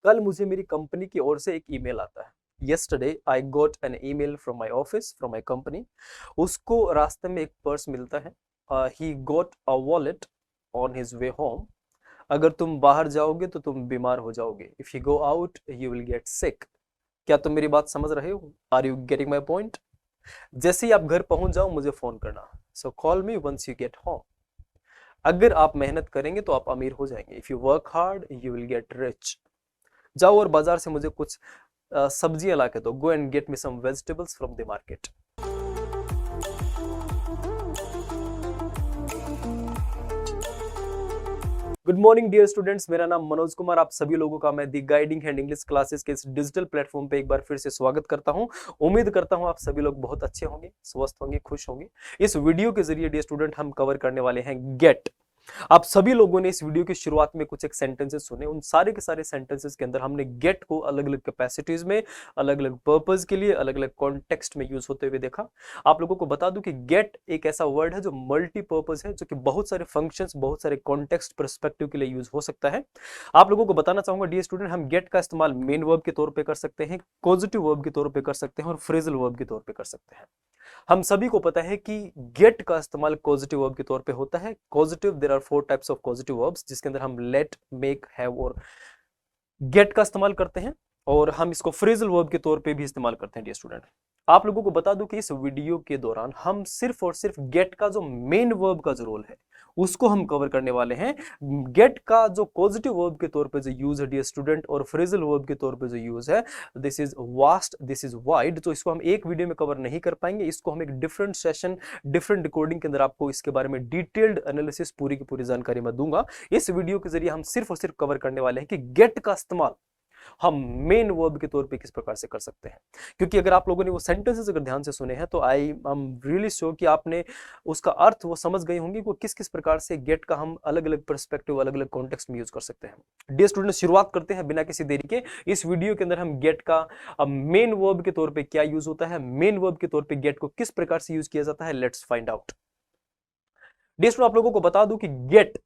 कल मुझे मेरी कंपनी की ओर से एक ईमेल आता है। Yesterday I got an email from my office, from my company. उसको रास्ते में एक पर्स मिलता है। He got a wallet on his way home. अगर तुम बाहर जाओगे तो तुम बीमार हो जाओगे। If you go out, you will get sick. क्या तुम मेरी बात समझ रहे हो? Are you getting my point? जैसे ही आप घर पहुंच जाओ मुझे फोन करना। So call me once you get home. अगर आप मेहनत करेंगे तो आप अमीर हो जाएंगे। If you work hard, you will get rich. जाओ और बाजार से मुझे कुछ सब्जियां ला के दो। Go and get me some vegetables from the market. Good morning dear students, मेरा नाम मनोज कुमार। आप सभी लोगों का मैं the guiding hand English classes के इस डिजिटल प्लेटफॉर्म पे एक बार फिर से स्वागत करता हूं। उम्मीद करता हूं आप सभी लोग बहुत अच्छे होंगे, स्वस्थ होंगे, खुश होंगे। इस वीडियो के जरिए डियर स्टूडेंट हम कवर करने वाले हैं गेट। आप सभी लोगों ने इस वीडियो की शुरुआत में कुछ एक सेंटेंसेस सुने। उन सारे के सारे सेंटेंसेस के अंदर हमने गेट को अलग अलग कैपेसिटीज में, अलग अलग पर्पस के लिए, अलग अलग कॉन्टेक्स्ट में यूज होते हुए देखा। आप लोगों को बता दूं कि गेट एक ऐसा वर्ड है जो मल्टीपर्पज है, जो कि बहुत सारे फंक्शंस, बहुत सारे कॉन्टेक्स्ट पर्सपेक्टिव के लिए यूज हो सकता है। आप लोगों को बताना चाहूंगा डियर स्टूडेंट, हम गेट का इस्तेमाल मेन वर्ब के तौर पर कर सकते हैं, पॉजिटिव वर्ब के तौर पर कर सकते हैं और फ्रेजल वर्ब के तौर पर कर सकते हैं। हम सभी को पता है कि गेट का इस्तेमाल पॉजिटिव वर्ब के तौर पे होता है। Positive, there are 4 types of positive verbs, जिसके अंदर हम लेट, मेक, हैव और गेट का इस्तेमाल करते हैं, और हम इसको फ्रेजल वर्ब के तौर पे भी इस्तेमाल करते हैं डियर स्टूडेंट। आप लोगों को बता दूं कि इस वीडियो के दौरान हम सिर्फ और सिर्फ गेट का जो मेन वर्ब का जो रोल है उसको हम कवर करने वाले हैं। गेट का जो पॉजिटिव वर्ब के तौर पे जो यूज है डियर स्टूडेंट, और फ्रेजल वर्ब के तौर पे जो यूज है, this is vast, this is wide, तो इसको हम एक वीडियो में कवर नहीं कर पाएंगे। इसको हम एक डिफरेंट सेशन, डिफरेंट रिकॉर्डिंग के अंदर आपको इसके बारे में डिटेल्ड एनालिसिस, पूरी की पूरी जानकारी मैं दूंगा। इस वीडियो के जरिए हम सिर्फ और सिर्फ कवर करने वाले हैं कि गेट का इस्तेमाल हम मेन वर्ब के तौर पे किस प्रकार से कर सकते हैं। क्योंकि अगर आप लोगों ने वो सेंटेंसेस अगर ध्यान से सुने हैं तो आई एम रियली श्योर कि आपने उसका अर्थ वो समझ गए होंगे कि किस किस प्रकार से गेट का हम अलग अलग पर्सपेक्टिव, अलग अलग कॉन्टेक्स्ट में यूज कर सकते हैं। डियर स्टूडेंट, शुरुआत करते हैं बिना किसी देरी के। इस वीडियो के अंदर हम गेट का मेन वर्ब के तौर पर क्या यूज होता है, मेन वर्ब के तौर पर गेट को किस प्रकार से यूज किया जाता है, let's find out. Dear student, आप लोगों को बता दूं कि गेट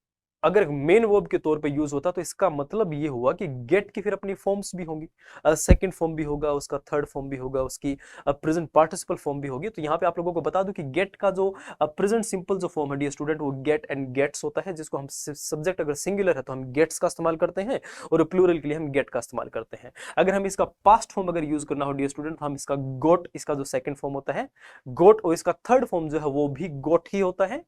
अगर मेन वर्ब के तौर पे यूज होता तो इसका मतलब ये हुआ कि गेट की फिर अपनी फॉर्म्स भी होंगी। सेकंड फॉर्म भी होगा, उसका थर्ड फॉर्म भी होगा, उसकी प्रेजेंट पार्टिसिपल फॉर्म भी होगी। तो यहाँ पे आप लोगों को बता दूं कि गेट का जो प्रेजेंट सिंपल जो फॉर्म है डियर स्टूडेंट, वो गेट एंड गेट्स होता है, जिसको हम सब्जेक्ट अगर सिंगुलर है तो हम गेट्स का इस्तेमाल करते हैं, और प्लूरल के लिए हम गेट का इस्तेमाल करते हैं। अगर हम इसका पास्ट फॉर्म अगर यूज करना हो डियर स्टूडेंट, तो हम इसका गोट, इसका जो सेकंड फॉर्म होता है गोट, और इसका थर्ड फॉर्म जो है वो भी गोट ही होता है,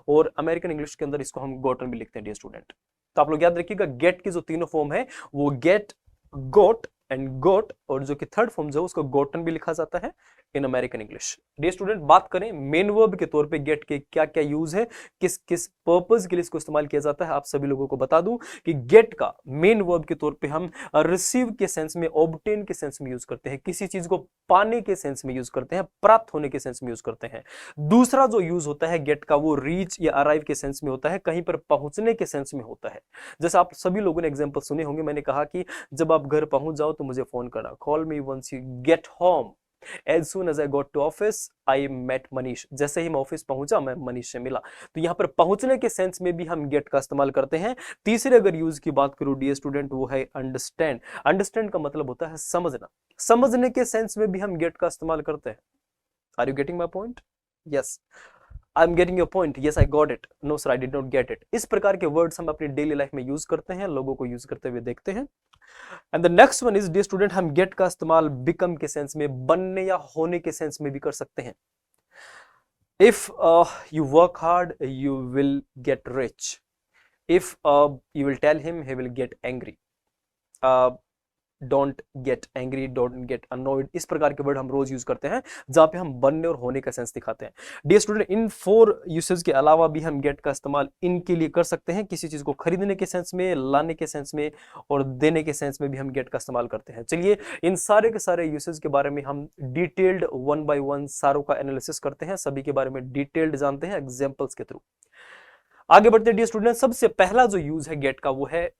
और अमेरिकन इंग्लिश के अंदर इसको हम गोटन भी लिखते हैं डियर स्टूडेंट। तो आप लोग याद रखिएगा, गेट की जो तीनों फॉर्म है वो गेट, गोट एंड गोट, और जो कि थर्ड फॉर्म जो है उसको गोटन भी लिखा जाता है in American English. Dear student, बात करें मेन वर्ब के तौर पे गेट के क्या क्या यूज है, किस किस पर्पस के लिए इसको इस्तेमाल किया जाता है, आप सभी लोगों को बता दूं कि गेट का मेन वर्ब के तौर पे हम रिसीव के सेंस में, ऑब्टेन के सेंस में यूज करते हैं, किसी चीज को पाने के सेंस में यूज करते हैं, प्राप्त होने के सेंस में यूज करते हैं। दूसरा जो यूज होता है गेट का, वो रीच या अराइव के सेंस में होता है, कहीं पर पहुंचने के सेंस में होता है। जैसे आप सभी लोगों ने एग्जांपल सुने होंगे, मैंने कहा कि जब आप घर पहुंच जाओ तो मुझे फोन करना, call me once you get home. As soon as I got to office, I met Manish. जैसे ही मैं ऑफिस पहुंचा मैं मनीष से मिला। तो यहां पर पहुंचने के सेंस में भी हम गेट का इस्तेमाल करते हैं। तीसरे अगर यूज की बात करूं डियर स्टूडेंट, वो है अंडरस्टैंड। अंडरस्टैंड का मतलब होता है समझना। समझने के सेंस में भी हम गेट का इस्तेमाल करते हैं। Are you getting my point? Yes, I am getting your point. Yes, I got it. No sir, I did not get it. इस प्रकार के वर्ड्स हम अपनी डेली लाइफ में यूज करते हैं, लोगों को यूज करते हुए देखते हैं। And the next one is dear student, हम गेट का इस्तेमाल बिकम के सेंस में, बनने या होने के सेंस में भी कर सकते हैं। If you work hard you will get rich. If you will tell him he will get angry. Don't get angry, don't get annoyed, इस प्रकार के वर्ड हम रोज यूज करते हैं जहां पे हम बनने और होने का सेंस दिखाते हैं। डियर स्टूडेंट, इन 4 यूसेज के अलावा भी हम गेट का इस्तेमाल इनके लिए कर सकते हैं, किसी चीज को खरीदने के सेंस में, लाने के सेंस में, और देने के सेंस में भी हम गेट का इस्तेमाल करते हैं। चलिए इन सारे के सारे यूसेज के बारे में हम डिटेल्ड 1 by 1 सारों का एनालिसिस करते हैं, सभी के बारे में डिटेल्ड जानते हैं एग्जाम्पल्स के थ्रू। आगे बढ़ते हैं डियर स्टूडेंट, सबसे पहला जो यूज है गेट का वो है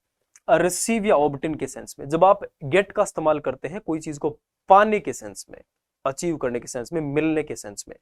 रिसीव या ऑब्टेन के सेंस में। जब आप गेट का इस्तेमाल करते हैं कोई चीज को पाने के सेंस में, अचीव करने के सेंस में, मिलने के सेंस में।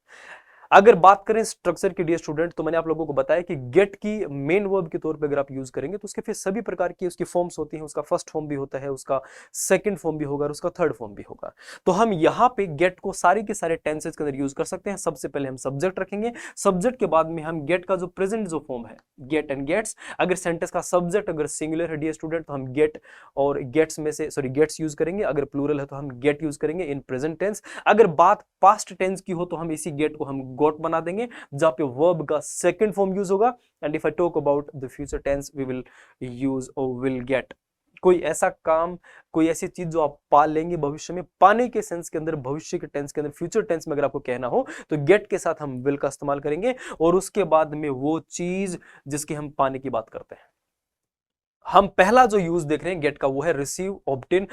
अगर बात करें स्ट्रक्चर की डियर स्टूडेंट, तो मैंने आप लोगों को बताया कि गेट की मेन वर्ब के तौर पे अगर आप यूज करेंगे तो उसके फिर सभी प्रकार की उसकी फॉर्म्स होती हैं। उसका फर्स्ट फॉर्म भी होता है, उसका सेकंड फॉर्म भी होगा और उसका थर्ड फॉर्म भी होगा। तो हम यहाँ पे गेट को सारे के सारे टेंसेस के अंदर यूज कर सकते हैं। सबसे पहले हम सब्जेक्ट रखेंगे, सब्जेक्ट के बाद में हम गेट का जो प्रेजेंट जो फॉर्म है, गेट एंड गेट्स। अगर सेंटेंस का सब्जेक्ट अगर सिंगुलर है डियर स्टूडेंट, तो हम गेट और गेट्स में से गेट्स यूज करेंगे। अगर प्लूरल है तो हम गेट यूज करेंगे इन प्रेजेंट टेंस। अगर बात पास्ट टेंस की हो तो हम इसी गेट को हम गोट बना देंगे, जहां पे वर्ब का सेकंड फॉर्म यूज होगा। And if I talk about the future tense, we will use और विल गेट। कोई ऐसा काम, कोई ऐसी चीज जो आप पा लेंगे भविष्य में, पाने के सेंस के अंदर, भविष्य के टेंस के अंदर, फ्यूचर टेंस में अगर आपको कहना हो तो गेट के साथ हम विल का इस्तेमाल करेंगे। और उसके बाद में वो चीज जिसकी हम पाने की बात करते हैं। हम पहला जो यूज देख रहे हैं गेट का वो है रिसीव, ऑब्टेन,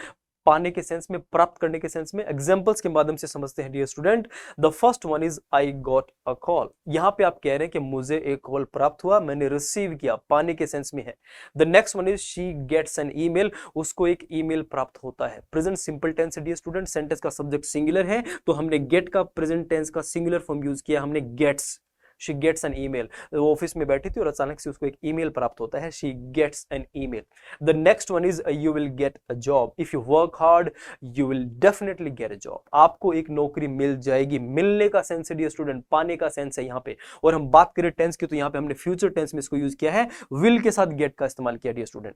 पाने के सेंस में, प्राप्त करने के सेंस में। एग्जांपल्स के माध्यम से समझते हैं dear student. The first one is I got a call. यहां पे आप कह रहे हैं कि मुझे एक कॉल प्राप्त हुआ, मैंने रिसीव किया, पाने के सेंस में है। The next one is she gets an email, उसको एक ईमेल प्राप्त होता है। प्रेजेंट सिंपल टेंस है डियर स्टूडेंट, सेंटेंस का सब्जेक्ट सिंगुलर है तो हमने गेट का प्रेजेंट टेंस का सिंगुलर फॉर्म यूज किया, हमने gets. She gets an email, वो ऑफिस में बैठी थी और अचानक से उसको एक ईमेल प्राप्त होता है, she gets an email. The next one is you will get a job. If you work hard you will definitely get a job. आपको एक नौकरी मिल जाएगी। मिलने का सेंस है डियर स्टूडेंट, पाने का सेंस है यहाँ पे। और हम बात करें टेंस की तो यहाँ पे हमने फ्यूचर टेंस में इसको यूज किया है, विल के साथ गेट का इस्तेमाल किया डियर स्टूडेंट।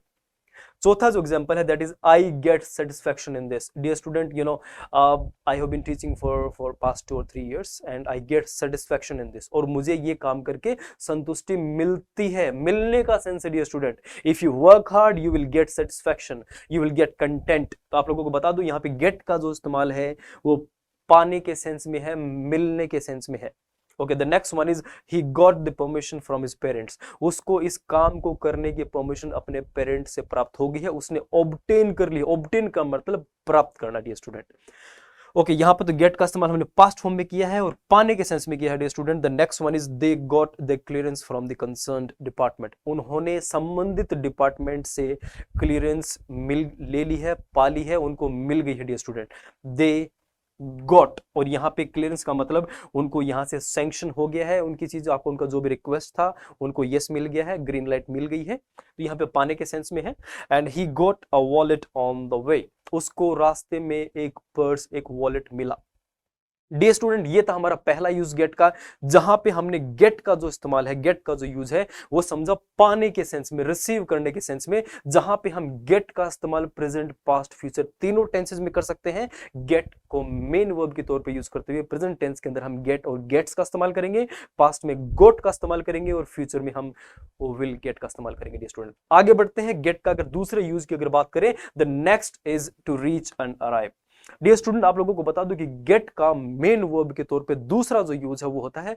चौथा जो एग्जांपल है that is I get satisfaction in this. Dear student, you know I have been teaching for past 2 or 3 years and I get satisfaction in this. और मुझे ये काम करके संतुष्टि मिलती है। मिलने का सेंस है dear student. If you work hard you will get satisfaction, you will get content. तो आप लोगों को बता दूं यहाँ पे गेट का जो इस्तेमाल है वो पाने के सेंस में है, मिलने के सेंस में है। Okay, the next one is he got the permission from his parents. उसको इस काम को करने की परमिशन अपने पेरेंट्स से प्राप्त हो गई है, उसने ऑब्टेन कर ली। ऑब्टेन का मतलब प्राप्त करना डियर स्टूडेंट। ओके, यहां पर तो गेट का इस्तेमाल हमने पास्ट फॉर्म में किया है और पाने के सेंस में किया है dear student. The next one is they got the clearance from the concerned department. उन्होंने संबंधित डिपार्टमेंट से क्लियरेंस ले ली है, पाली है, उनको मिल गई है डियर स्टूडेंट। दे गॉट, और यहाँ पे क्लियरेंस का मतलब उनको यहाँ से सैंक्शन हो गया है, उनकी चीज, आपको उनका जो भी रिक्वेस्ट था उनको यस मिल गया है, ग्रीन लाइट मिल गई है। तो यहाँ पे पाने के सेंस में है। And he got a wallet on the way. उसको रास्ते में एक पर्स, एक वॉलेट मिला। डियर स्टूडेंट, ये था हमारा पहला यूज गेट का, जहां पे हमने गेट का जो इस्तेमाल है, गेट का जो यूज है वो समझा पाने के सेंस में, रिसीव करने के सेंस में, जहां पे हम गेट का इस्तेमाल प्रेजेंट, पास्ट, फ्यूचर तीनों टेंसेस में कर सकते हैं। गेट को मेन वर्ब के तौर पे यूज करते हुए प्रेजेंट टेंस के अंदर हम गेट और गेट्स का इस्तेमाल करेंगे, पास्ट में गोट का इस्तेमाल करेंगे और फ्यूचर में हम विल गेट का इस्तेमाल करेंगे। डियर स्टूडेंट, आगे बढ़ते हैं। गेट का अगर दूसरे यूज की अगर बात करें, the next is to reach and arrive. Dear student, आप लोगों को बता दूं कि गेट का मेन वर्ब के तौर पे दूसरा जो यूज है वो होता है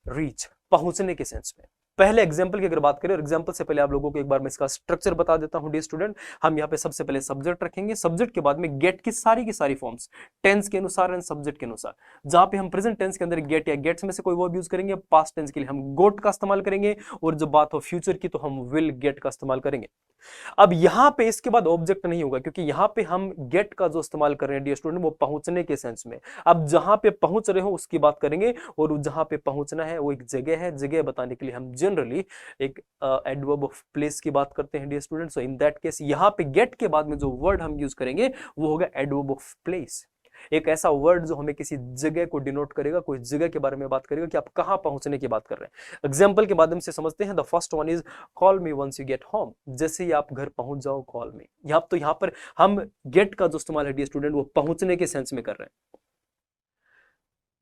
रीच, पहुंचने के सेंस में। पहले एग्जांपल की अगर बात करें, और एग्जांपल से पहले आप लोगों को एक बार मैं इसका स्ट्रक्चर बता देता हूं डियर स्टूडेंट। हम यहाँ पे सबसे पहले सब्जेक्ट रखेंगे, सब्जेक्ट के बाद में गेट की सारी फॉर्म्स टेंस के अनुसार एंड सब्जेक्ट के अनुसार। जहां पे हम प्रेजेंट टेंस के अंदर गेट या गेट्स में से कोई वर्ब यूज करेंगे, पास्ट टेंस के लिए हम गोट का इस्तेमाल करेंगे, और जब बात हो फ्यूचर की तो हम विल गेट का इस्तेमाल करेंगे। अब यहां पे इसके बाद ऑब्जेक्ट नहीं होगा, क्योंकि यहां पे हम गेट का जो इस्तेमाल कर रहे हैं डियर स्टूडेंट वो पहुंचने के सेंस में। अब जहां पे पहुंच रहे हो उसकी बात करेंगे, और जहां पे पहुंचना है वो एक जगह है, जगह बताने के लिए हम जनरली एक एडवर्ब ऑफ प्लेस की बात करते हैं dear student. So in that case यहां पे गेट के बाद में जो वर्ड हम यूज करेंगे वो होगा एडवर्ब ऑफ प्लेस। एक ऐसा वर्ड जो हमें किसी जगह को डिनोट करेगा, कोई जगह के बारे में बात करेगा कि आप कहां पहुंचने की बात कर रहे हैं। एग्जांपल के माध्यम से समझते हैं। The first one is call me once you get home. जैसे ही आप घर पहुंच जाओ, कॉल मी। यहां पर हम गेट का जो इस्तेमाल है डियर स्टूडेंट वो पहुंचने के सेंस में कर रहे हैं।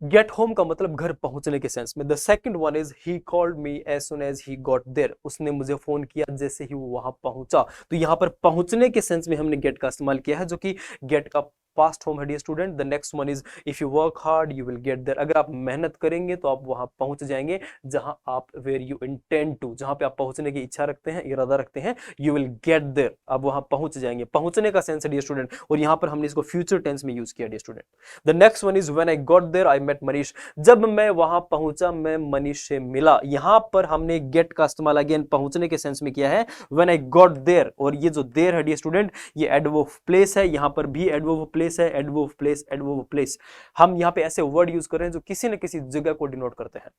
गेट होम का मतलब घर पहुंचने के सेंस में। The second one is he called me as soon as he got there. उसने मुझे फोन किया जैसे ही वो वहां पहुंचा। तो यहां पर पहुंचने के सेंस में हमने गेट का इस्तेमाल किया है, जो कि गेट का पास्ट फॉर्म है dear student. The next one is if you work hard you will get there. अगर आप मेहनत करेंगे तो आप वहां पहुंच जाएंगे जहां आप वेयर यू इंटेंड टू, जहां पे आप पहुंचने की इच्छा रखते हैं, इरादा रखते हैं, यू विल गेट देयर, आप वहां पहुंच जाएंगे। पहुंचने का सेंस है डियर स्टूडेंट, और यहां पर हमने इसको फ्यूचर टेंस में यूज किया dear student. The next one is when I got there I met Manish. जब मैं वहां पहुंचा मैं मनीष से मिला। यहां पर हमने गेट का इस्तेमाल अगेन पहुंचने के सेंस में किया है, व्हेन आई गॉट देयर। और ये जो देयर है डियर स्टूडेंट ये एडवर्ब ऑफ प्लेस है, यहां पर भी एडवर्ब ऑफ प्लेस प्लेस है, adverb of place, adverb of place. हम यहाँ पे ऐसे वर्ड यूज कर रहे हैं जो किसी न किसी जगह को डिनोट करते हैं।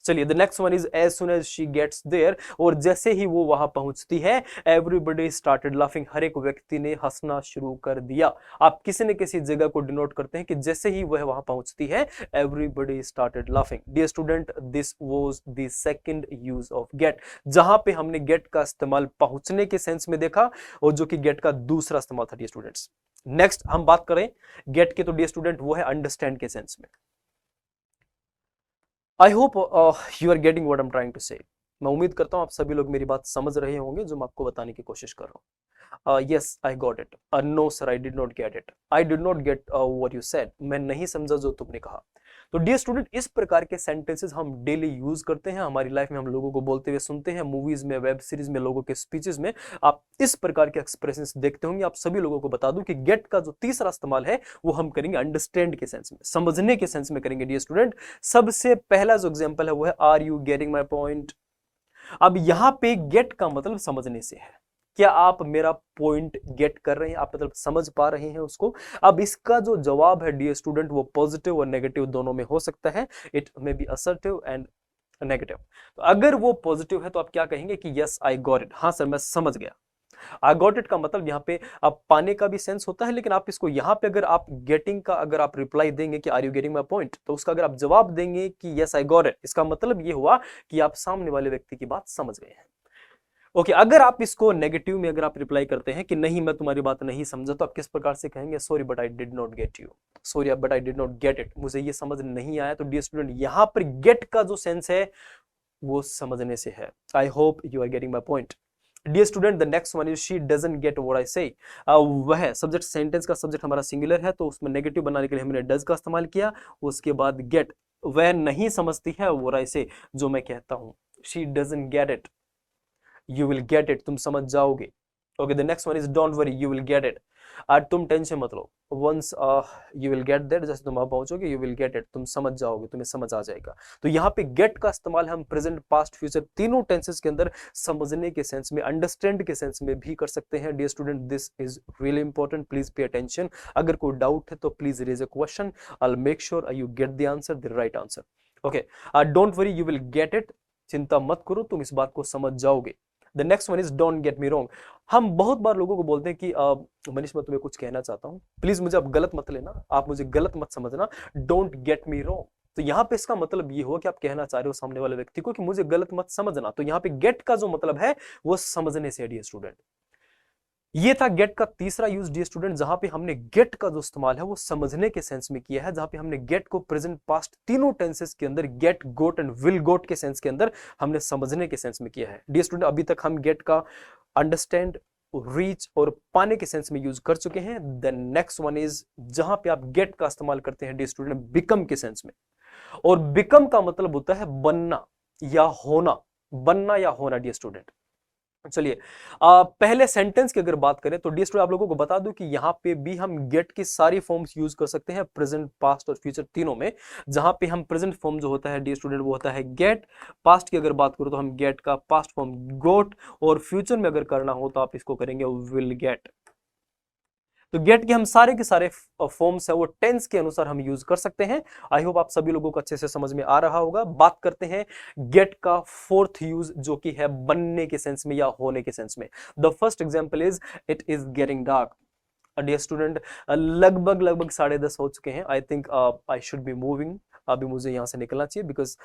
चलिए, the next one is as soon as she gets there, और जैसे ही वो वहां पहुंचती है, एवरीबडी स्टार्टेड लाफिंग, हर एक व्यक्ति ने हंसना शुरू कर दिया। आप किसी न किसी जगह को डिनोट करते हैं कि जैसे ही वह वहां पहुंचती है, everybody started laughing. Dear student, this was the second use of get, जहां पे हमने गेट का इस्तेमाल पहुंचने के सेंस में देखा, और जो कि गेट का दूसरा इस्तेमाल था डियर स्टूडेंट्स। नेक्स्ट हम बात करें गेट के, तो डियर स्टूडेंट वो है अंडरस्टैंड के सेंस में। I hope you are getting what I am trying to say. मैं उम्मीद करता हूं आप सभी लोग मेरी बात समझ रहे होंगे जो मैं आपको बताने की कोशिश कर रहा हूं। Yes, I got it. No sir, I did not get it. I did not get what you said, मैं नहीं समझा जो तुमने कहा। तो डियर स्टूडेंट, इस प्रकार के सेंटेंसेस हम डेली यूज करते हैं हमारी लाइफ में, हम लोगों को बोलते हुए सुनते हैं, मूवीज में, वेब सीरीज में, लोगों के स्पीचेस में आप इस प्रकार के एक्सप्रेशंस देखते होंगे। आप सभी लोगों को बता दूं कि गेट का जो तीसरा इस्तेमाल है वो हम करेंगे अंडरस्टैंड के सेंस में, समझने के सेंस में करेंगे डियर स्टूडेंट। सबसे पहला जो एग्जांपल है वो है are you getting my point. अब यहां पे गेट का मतलब समझने से है, क्या आप मेरा पॉइंट गेट कर रहे हैं, आप मतलब समझ पा रहे हैं उसको। अब इसका जो जवाब है डियर स्टूडेंट वो पॉजिटिव और नेगेटिव दोनों में हो सकता है, it may be assertive and negative. तो अगर वो पॉजिटिव है तो आप क्या कहेंगे कि यस आई गॉट इट, हाँ सर मैं समझ गया। आई गॉट इट का मतलब यहाँ पे आप पाने का भी सेंस होता है, लेकिन आप इसको यहाँ पे अगर आप गेटिंग का अगर आप रिप्लाई देंगे कि are you getting my point, तो उसका अगर आप जवाब देंगे कि यस आई गॉट इट, इसका मतलब ये हुआ कि आप सामने वाले व्यक्ति की बात समझ गए हैं। ओके, अगर आप इसको नेगेटिव में अगर आप रिप्लाई करते हैं कि नहीं मैं तुम्हारी बात नहीं समझा, तो आप किस प्रकार से कहेंगे, sorry but I did not get you, sorry but I did not get it, मुझे ये समझ नहीं आया। तो डियर स्टूडेंट, यहां पर गेट का जो सेंस है वो समझने से है। I hope you are getting my point. Dear student, the next one is she doesn't get what I say. वह सब्जेक्ट, सेंटेंस का सब्जेक्ट हमारा सिंगुलर है, तो उसमें नेगेटिव बनाने के लिए हमने डज का इस्तेमाल किया। उसके बाद गेट, वह नहीं समझती है व्हाट आई से, जो मैं कहता हूं। She doesn't get it, you will get it, तुम समझ जाओगे। Okay, the next one is don't worry, you will get it. तुम टेंशन मत लो, once you will get that, जैसे तुम वहां पहुंचोगे यू विल गेट इट, तुम समझ जाओगे, तुम्हें समझ आ जाएगा। तो यहाँ पे गेट का इस्तेमाल हम प्रेजेंट, पास्ट, फ्यूचर तीनों टेंसेस के अंदर समझने के सेंस में, अंडरस्टैंड के सेंस में भी कर सकते हैं। Dear student, this is really important, please pay attention. अगर कोई डाउट है तो please raise a question, I will make sure you get the answer, the right answer. Okay, don't worry, you will get it, चिंता मत करो, तुम इस बात को समझ जाओगे। The next one is don't get me wrong. हम बहुत बार लोगों को बोलते हैं कि मनीष मैं तुम्हें कुछ कहना चाहता हूं, प्लीज मुझे आप गलत मत लेना, आप मुझे गलत मत समझना, डोंट गेट मी रॉन्ग। तो यहाँ पे इसका मतलब ये हुआ कि आप कहना चाह रहे हो सामने वाले व्यक्ति को कि मुझे गलत मत समझना। तो यहाँ पे गेट का जो मतलब है वो समझने से है डियर स्टूडेंट। ये था गेट का तीसरा यूज डियर स्टूडेंट, जहां पे हमने गेट का जो इस्तेमाल है वो समझने के सेंस में किया है, जहां पे हमने गेट को प्रेजेंट, पास्ट तीनों टेंसेस के अंदर, गेट, गोट एंड विल गोट के सेंस के अंदर हमने समझने के सेंस में किया है। डियर स्टूडेंट, अभी तक हम गेट का अंडरस्टैंड, रीच और पाने के सेंस में यूज कर चुके हैं। द नेक्स्ट वन इज जहां पे आप गेट का इस्तेमाल करते हैं डियर स्टूडेंट बिकम के सेंस में, और बिकम का मतलब होता है बनना या होना, बनना या होना डियर स्टूडेंट। चलिए, पहले सेंटेंस की अगर बात करें तो डियर स्टूडेंट आप लोगों को बता दूं कि यहां पे भी हम गेट की सारी फॉर्म्स यूज कर सकते हैं, प्रेजेंट, पास्ट और फ्यूचर तीनों में। जहां पे हम प्रेजेंट फॉर्म जो होता है डियर स्टूडेंट वो होता है गेट, पास्ट की अगर बात करो तो हम गेट का पास्ट फॉर्म गोट, और फ्यूचर में अगर करना हो तो आप इसको करेंगे विल गेट। तो गेट के हम सारे के सारे फॉर्म्स है वो टेंस के अनुसार हम यूज कर सकते हैं। आई होप आप सभी लोगों को अच्छे से समझ में आ रहा होगा। बात करते हैं गेट का फोर्थ यूज, जो कि है बनने के सेंस में या होने के सेंस में। The first example is it is getting dark. Dear student, लगभग 10:30 हो चुके हैं। I think I should be moving, अभी मुझे यहाँ से निकलना चाहिए because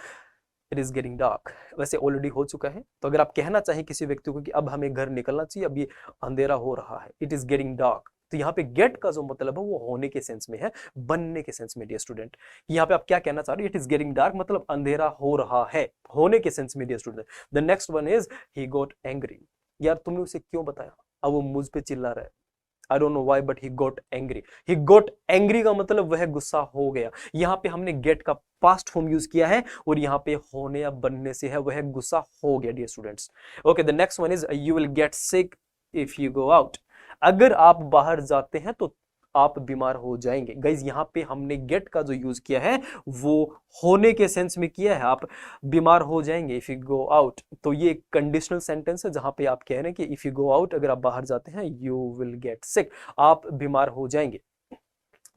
it is getting dark. वैसे ऑलरेडी हो चुका है, तो अगर आप कहना चाहें किसी व्यक्ति को कि अब हमें घर निकलना चाहिए, अब ये अंधेरा हो रहा है, इट इज गेटिंग डार्क, तो यहाँ पे गेट का जो मतलब है वो होने के सेंस में है, बनने के सेंस में डियर स्टूडेंट। यहाँ पे आप क्या कहना चाह रहे हो, इट इज गेटिंग डार्क मतलब अंधेरा हो रहा है, होने के सेंस में dear student. The next one is he got angry. यार तुमने उसे क्यों बताया, अब वो मुझ पे चिल्ला रहा है। I don't know why but he got angry. He got angry का मतलब वह गुस्सा हो गया। यहाँ पे हमने get का past form यूज किया है, और यहाँ पे होने या बनने से है वह गुस्सा हो गया dear students. Okay, the next one is you will get sick if you go out. अगर आप बाहर जाते हैं तो आप बीमार हो जाएंगे। गाइज यहाँ पे हमने गेट का जो यूज किया है वो होने के सेंस में किया है, आप बीमार हो जाएंगे इफ यू गो आउट। तो ये कंडीशनल सेंटेंस है जहां पे आप कह रहे हैं कि इफ यू गो आउट, अगर आप बाहर जाते हैं, यू विल गेट सिक, आप बीमार हो जाएंगे।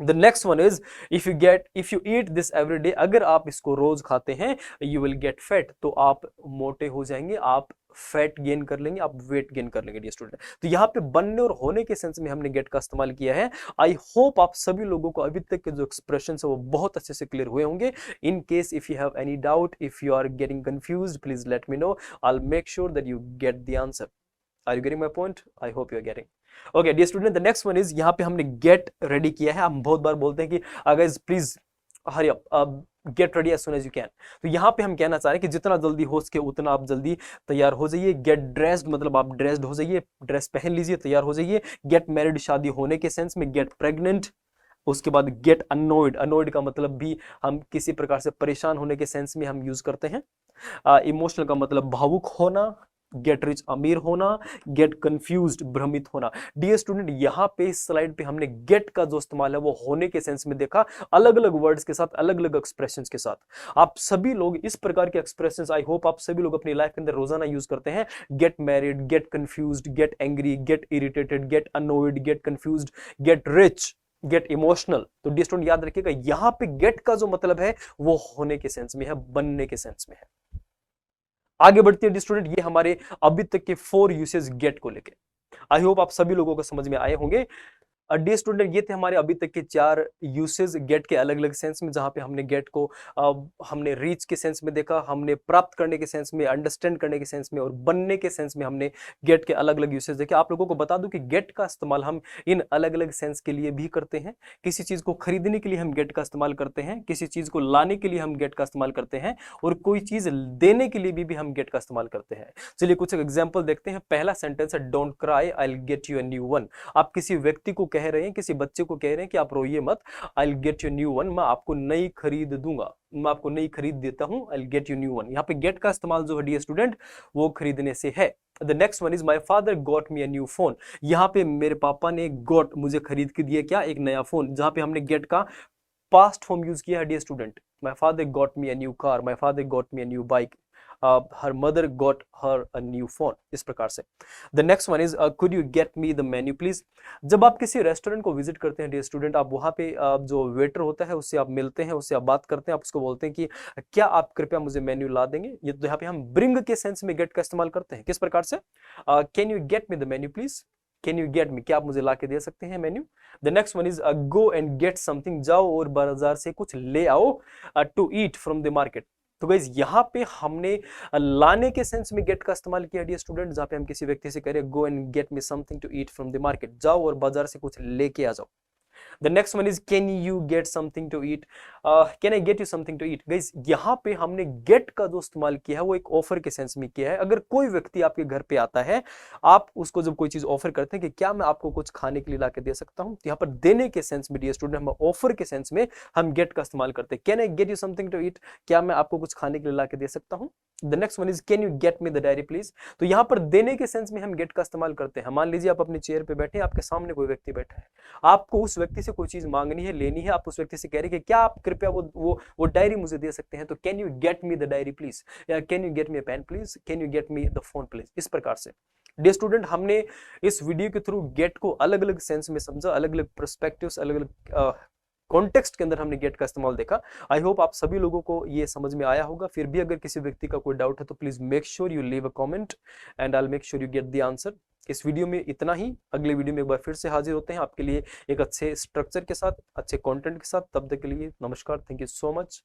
The next one is if you eat this every day, अगर आप इसको रोज खाते हैं, यू विल गेट फैट, तो आप मोटे हो जाएंगे, आप फैट गेन कर लेंगे, आप वेट गेन कर लेंगे डियर स्टूडेंट। तो यहाँ पे बनने और होने के सेंस में हमने गेट का इस्तेमाल किया है। आई होप आप सभी लोगों को अभी तक के जो एक्सप्रेशन है वो बहुत अच्छे से क्लियर हुए होंगे। In case if you have any doubt, if you are getting confused, please let me know, I will make sure that you get the answer. Are you getting my point? I hope you are getting. Okay dear student, the next one is, यहाँ पे हमने get ready किया है। हम बहुत बार बोलते हैं कि guys please hurry up, get ready as soon as you can. तो यहाँ पे हम कहना चाह रहे हैं कि जितना जल्दी हो सके उतना आप जल्दी तैयार हो जाइए। गेट ड्रेस्ड मतलब आप ड्रेस्ड हो जाइए, ड्रेस पहन लीजिए, तैयार हो जाइए। गेट मैरिड शादी होने के सेंस में। गेट प्रेग्नेंट, उसके बाद गेट अनोइड, अनोइड का मतलब भी हम किसी प्रकार से परेशान होने के सेंस में हम यूज करते हैं। इमोशनल का मतलब भावुक होना। गेट रिच अमीर होना। गेट कंफ्यूज्ड भ्रमित होना। डियर स्टूडेंट, यहाँ पे इस स्लाइड पे हमने गेट का जो इस्तेमाल है वो होने के सेंस में देखा, अलग अलग वर्ड्स के साथ, अलग अलग एक्सप्रेशंस के साथ। आप सभी लोग इस प्रकार के एक्सप्रेशंस आई होप आप सभी लोग अपनी लाइफ के अंदर रोजाना यूज करते हैं। Get married, get confused, get angry, get irritated, get annoyed, get confused, get rich, get emotional. तो डियर स्टूडेंट याद रखिएगा, यहाँ पे गेट का जो मतलब है वो होने के सेंस में है, बनने के सेंस में है। आगे बढ़ते हैं स्टूडेंट, ये हमारे अभी तक के 4 यूसेज गेट को लेके। आई होप आप सभी लोगों को समझ में आए होंगे। डियर स्टूडेंट, ये थे हमारे अभी तक के 4 यूसेज गेट के अलग अलग सेंस में, जहां पे हमने गेट को हमने रीच के सेंस में देखा, हमने प्राप्त करने के सेंस में, अंडरस्टैंड करने के सेंस में और बनने के सेंस में हमने गेट के अलग अलग यूसेज देखे। आप लोगों को बता दूं कि गेट का इस्तेमाल हम इन अलग अलग सेंस के लिए भी करते हैं। किसी चीज को खरीदने के लिए हम गेट का इस्तेमाल करते हैं, किसी चीज को लाने के लिए हम गेट का इस्तेमाल करते हैं, और कोई चीज देने के लिए भी हम गेट का इस्तेमाल करते हैं। चलिए कुछ एग्जाम्पल देखते हैं। पहला सेंटेंस है don't cry, I will get you a new one. आप किसी व्यक्ति को कह रहे हैं, किसी बच्चे को कह रहे हैं कि आप रोइए मत, I will get you new one, मैं आपको नई खरीद दूंगा, मैं आपको नई खरीद देता हूं, I will get you new one. यहाँ पे गेट का इस्तेमाल जो है डियर स्टूडेंट वो खरीदने से है। The next one is my father got me a new phone. यहाँ पे मेरे पापा ने गॉट मुझे खरीद के दिया क्या, एक नया फोन, जहां पे हमने गेट का पास्ट फॉर्म यूज किया है dear student. My father got me a new car, my father got me a new bike, her mother got her a new phone, इस प्रकार से। The next one is could you get me the menu please. जब आप किसी restaurant को visit करते हैं dear student, आप वहां पे जो वेटर होता है उससे आप मिलते हैं, उससे आप बात करते हैं, आप उसको बोलते हैं कि क्या आप कृपया मुझे मेन्यू ला देंगे। ये तो यहाँ पे हम ब्रिंग के सेंस में गेट का इस्तेमाल करते हैं। किस प्रकार से, can you get me the menu please, can you get me, क्या आप मुझे ला के दे सकते हैं menu. The next one is go and get something, जाओ और बाजार से कुछ ले आओ, to eat from the market. तो गाइस यहाँ पे हमने लाने के सेंस में गेट का इस्तेमाल किया डियर स्टूडेंट, जहां पे हम किसी व्यक्ति से कह रहे हैं go and get me something to eat from the market, जाओ और बाजार से कुछ लेके आ जाओ। The next one is can you get something to eat, can I get you something to eat। Guys यहाँ पे हमने get का जो इस्तेमाल किया है वो एक ऑफर के सेंस में किया है। अगर कोई व्यक्ति आपके घर पे आता है, आप उसको जब कोई चीज ऑफर करते हैं कि क्या मैं आपको कुछ खाने के लिए ला के दे सकता हूँ, तो यहाँ पर देने के सेंस में डियर स्टूडेंट हम ऑफर के सेंस में हम गेट का इस्तेमाल करते हैं। Can I get you something to eat, क्या मैं आपको कुछ खाने के लिए ला के दे सकता हूँ। The next one is can you get me the diary please. तो यहाँ पर देने के सेंस में हम गेट का इस्तेमाल करते हैं। मान लीजिए आप अपनी चेयर पे बैठे हैं, आपके सामने कोई व्यक्ति बैठा है, आपको उस व्यक्ति से कोई चीज मांगनी है, लेनी है, आप उस व्यक्ति से कह रहे हैं कि क्या आप कृपया वो डायरी मुझे दे सकते हैं, तो can you get me the diary please, या can you get me a pen please, can you get me the phone please. इस प्रकार से डियर स्टूडेंट हमने इस वीडियो के थ्रू गेट को अलग अलग सेंस में समझा, अलग अलग पर्सपेक्टिव्स, अलग अलग कॉन्टेक्स्ट के अंदर हमने गेट का इस्तेमाल देखा। आई होप आप सभी लोगों को ये समझ में आया होगा। फिर भी अगर किसी व्यक्ति का कोई डाउट है तो please make sure you leave a comment and I will make sure you get the answer. इस वीडियो में इतना ही। अगले वीडियो में एक बार फिर से हाजिर होते हैं आपके लिए एक अच्छे स्ट्रक्चर के साथ, अच्छे कंटेंट के साथ। तब तक के लिए नमस्कार, थैंक यू सो मच।